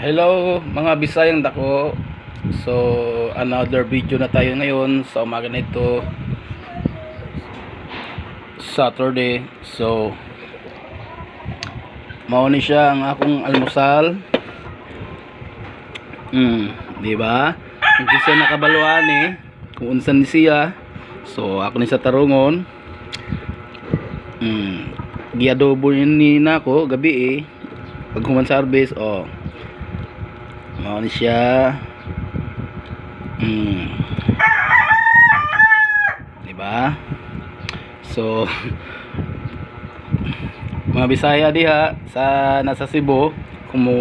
Hello mga Bisayang dako. So another video na tayo ngayon sa umaga na ito, Saturday. So mao ni siya ang akong almusal. Di ba? Kung siya nakabaluan kung unsan ni siya. So ako ni sa tarungon. Giadobo ni nako gabi pag human service mao ni siya. Di ba? So mga Bisaya diha sa nasa Cebu, kung mo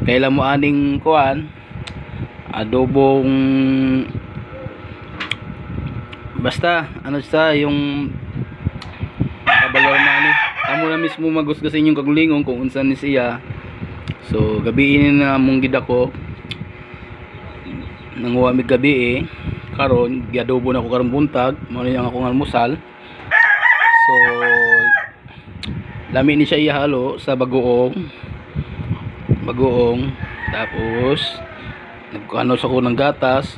kailan mo aning kuan adobong, basta ano siya yung kabalaw na amo na mismo magusgasin yung kagulingong kung unsan ni siya. So gabi na mong gidako nang huwamig gabi karon giadobo na ko karong buntag, mao ni ang akong almusal. So lami ni siya ihalo sa bagoong tapos nagkuhanos ako ng gatas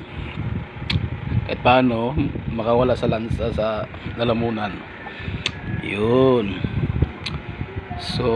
kahit paano makawala sa lansa sa lalamunan yun. So